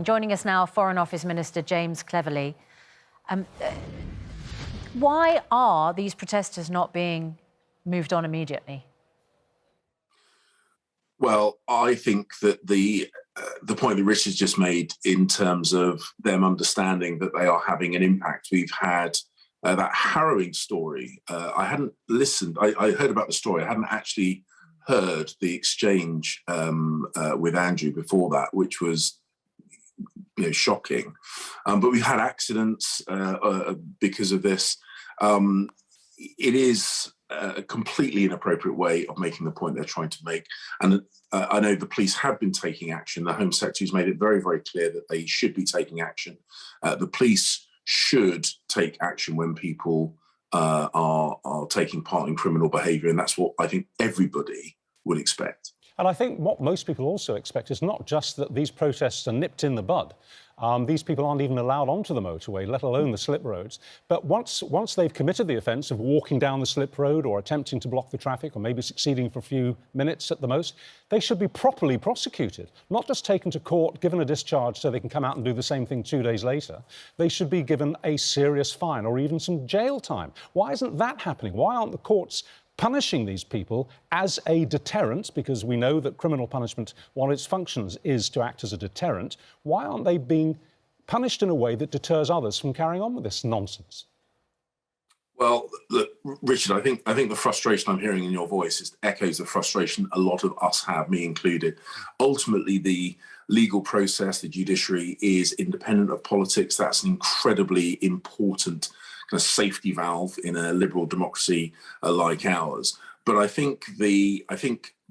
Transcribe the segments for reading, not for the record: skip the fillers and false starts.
Joining us now, Foreign Office Minister James Cleverly. Why are these protesters not being moved on immediately? Well, I think that the point that Rich has just made in terms of them understanding that they are having an impact. We've had that harrowing story. I hadn't listened. I heard about the story. I hadn't actually heard the exchange with Andrew before that, which was shocking. But we've had accidents because of this. It is a completely inappropriate way of making the point they're trying to make. And I know the police have been taking action. The Home Secretary has made it very, very clear that they should be taking action. The police should take action when people are taking part in criminal behaviour, and that's what I think everybody would expect. And I think what most people also expect is not just that these protests are nipped in the bud. These people aren't even allowed onto the motorway, let alone the slip roads. But once they've committed the offence of walking down the slip road or attempting to block the traffic or maybe succeeding for a few minutes at the most, they should be properly prosecuted, not just taken to court, given a discharge so they can come out and do the same thing 2 days later. They should be given a serious fine or even some jail time. Why isn't that happening? Why aren't the courts punishing these people as a deterrent, because we know that criminal punishment, one of its functions is to act as a deterrent? Why aren't they being punished in a way that deters others from carrying on with this nonsense? Well, look, Richard, I think the frustration I'm hearing in your voice echoes the frustration a lot of us have, me included. Ultimately, the legal process, the judiciary, is independent of politics. That's an incredibly important kind of safety valve in a liberal democracy like ours. But I think the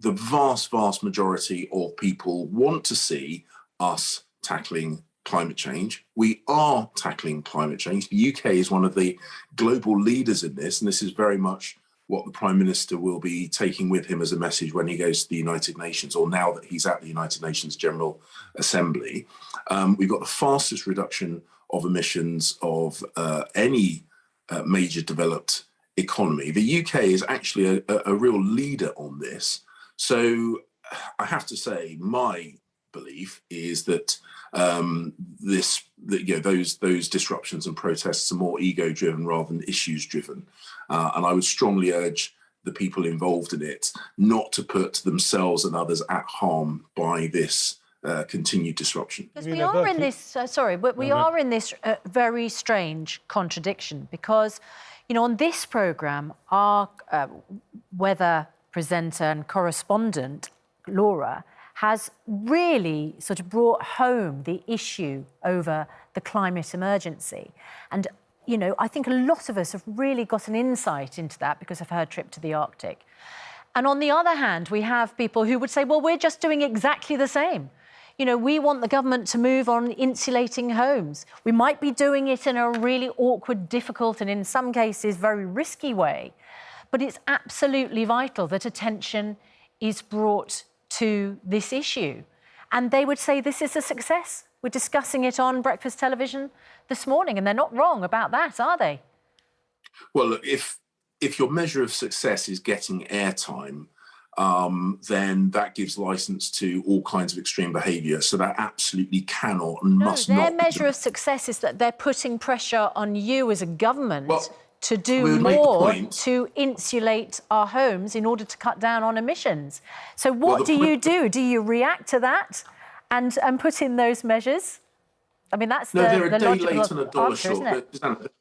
vast majority of people want to see us tackling climate change. We are tackling climate change. The UK is one of the global leaders in this, and this is very much what the Prime Minister will be taking with him as a message when he goes to the United Nations, or now that he's at the United Nations General Assembly. We've got the fastest reduction of emissions of any major developed economy. The UK is actually a real leader on this. So I have to say, my belief is that those disruptions and protests are more ego-driven rather than issues-driven. And I would strongly urge the people involved in it not to put themselves and others at harm by this continued disruption. Because we are in this, we are in this very strange contradiction, because, on this programme, our weather presenter and correspondent, Laura, has really sort of brought home the issue over the climate emergency. And, I think a lot of us have really got an insight into that because of her trip to the Arctic. And on the other hand, we have people who would say, well, we're just doing exactly the same. We want the government to move on insulating homes. We might be doing it in a really awkward, difficult, and in some cases very risky way, but it's absolutely vital that attention is brought to this issue. And they would say this is a success. We're discussing it on breakfast television this morning, and they're not wrong about that, are they? Well, look, if your measure of success is getting airtime, then that gives license to all kinds of extreme behaviour. So that absolutely cannot and must not. Their measure of success is that they're putting pressure on you as a government to do more to insulate our homes in order to cut down on emissions. So what do you do? Do you react to that and put in those measures? I mean, that's they're a day logical late and a dollar answer, short.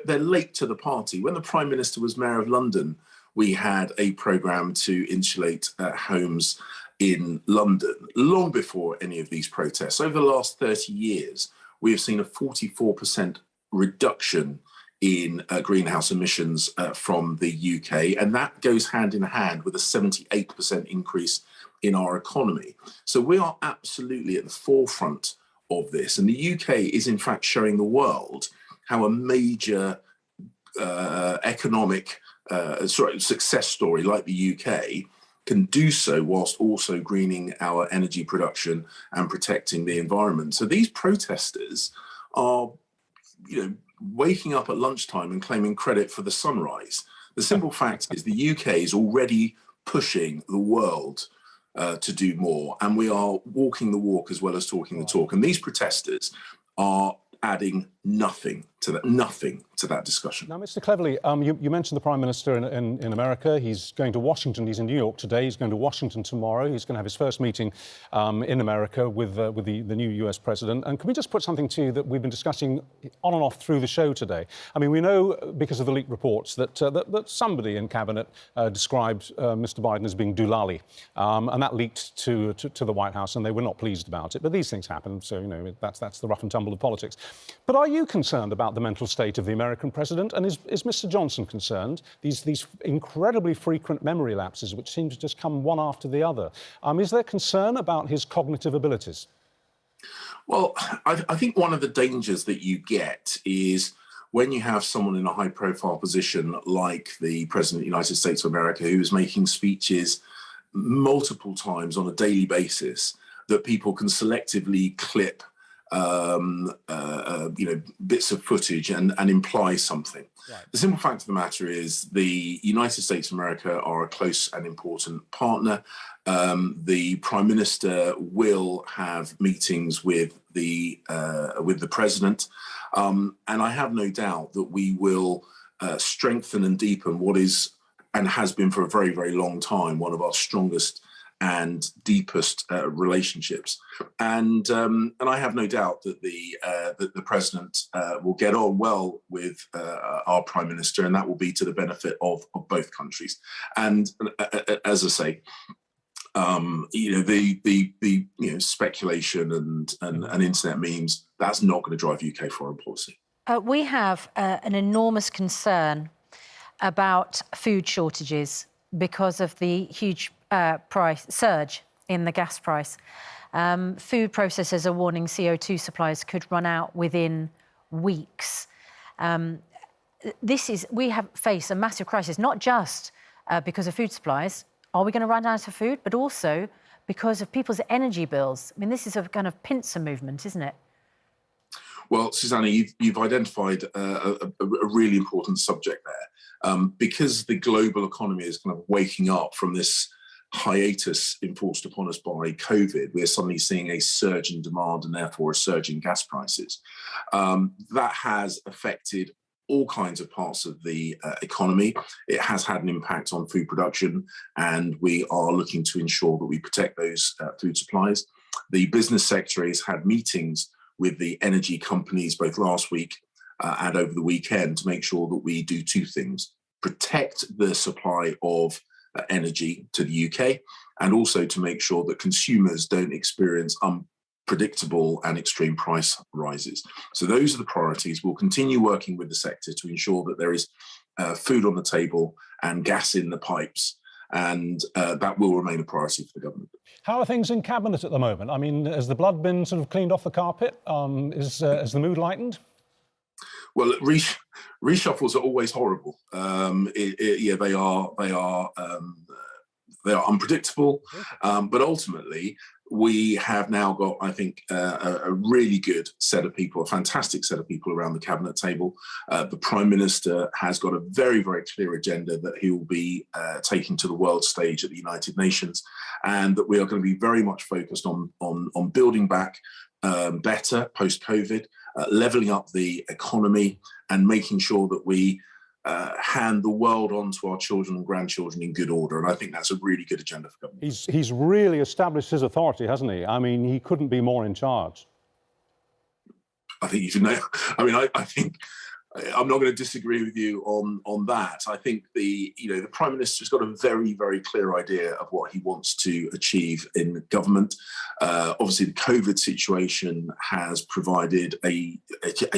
They're late to the party. When the Prime Minister was Mayor of London, we had a programme to insulate homes in London long before any of these protests. Over the last 30 years, we have seen a 44% reduction in greenhouse emissions from the UK, and that goes hand in hand with a 78% increase in our economy. So we are absolutely at the forefront of this, and the UK is in fact showing the world how a major economic success story like the UK can do so whilst also greening our energy production and protecting the environment. So these protesters are, waking up at lunchtime and claiming credit for the sunrise. The simple fact is the UK is already pushing the world to do more. And we are walking the walk as well as talking the talk. And these protesters are adding nothing to that discussion. Now, Mr. Cleverly, you mentioned the Prime Minister in America. He's going to Washington. He's in New York today. He's going to Washington tomorrow. He's going to have his first meeting in America with the new US president. And can we just put something to you that we've been discussing on and off through the show today? I mean, we know, because of the leaked reports, that somebody in Cabinet described Mr. Biden as being doolally. And that leaked to the White House, and they were not pleased about it. But these things happen, so, you know, that's the rough and tumble of politics. But are you concerned about the mental state of the American president? And is Mr. Johnson concerned? These incredibly frequent memory lapses, which seem to just come one after the other. Is there concern about his cognitive abilities? Well, I think one of the dangers that you get is when you have someone in a high-profile position like the President of the United States of America, who is making speeches multiple times on a daily basis, that people can selectively clip bits of footage and imply something. Right. The simple fact of the matter is the United States of America are a close and important partner. The Prime Minister will have meetings with the President, and I have no doubt that we will strengthen and deepen what is, and has been for a very, very long time, one of our strongest and deepest relationships, and I have no doubt that the president will get on well with our prime minister, and that will be to the benefit of both countries. And as I say, the speculation and internet memes, that's not going to drive UK foreign policy. We have an enormous concern about food shortages because of the huge price surge in the gas price. Food processors are warning CO2 supplies could run out within weeks. We have faced a massive crisis, not just because of food supplies. Are we going to run out of food? But also because of people's energy bills. I mean, this is a kind of pincer movement, isn't it? Well, Susanna, you've identified a really important subject there. Because the global economy is kind of waking up from this hiatus enforced upon us by COVID, we're suddenly seeing a surge in demand and therefore a surge in gas prices. That has affected all kinds of parts of the economy. It has had an impact on food production, and we are looking to ensure that we protect those food supplies. The business sector has had meetings with the energy companies both last week and over the weekend to make sure that we do two things: protect the supply of energy to the UK, and also to make sure that consumers don't experience unpredictable and extreme price rises. So those are the priorities. We'll continue working with the sector to ensure that there is food on the table and gas in the pipes, and that will remain a priority for the government. How are things in Cabinet at the moment? I mean, has the blood been sort of cleaned off the carpet? Has the mood lightened? Well, reshuffles are always horrible. They are unpredictable, but ultimately we have now got, I think, a really good set of people, a fantastic set of people around the cabinet table. The Prime Minister has got a very, very clear agenda that he will be taking to the world stage at the United Nations, and that we are going to be very much focused on building back better post-COVID, levelling up the economy, and making sure that we hand the world on to our children and grandchildren in good order. And I think that's a really good agenda for government. He's really established his authority, hasn't he? I mean, he couldn't be more in charge. I think you should know. I mean, I think I'm not going to disagree with you on that. I think the Prime Minister's got a very, very clear idea of what he wants to achieve in government. Obviously, the COVID situation has provided a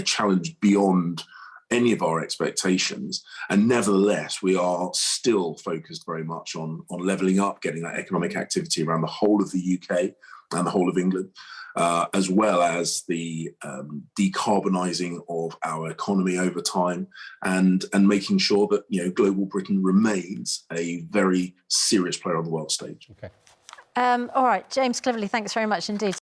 challenge beyond any of our expectations, and nevertheless we are still focused very much on levelling up, getting that economic activity around the whole of the UK and the whole of England, as well as the decarbonising of our economy over time, and making sure that global Britain remains a very serious player on the world stage. Okay. All right, James Cleverly, thanks very much indeed.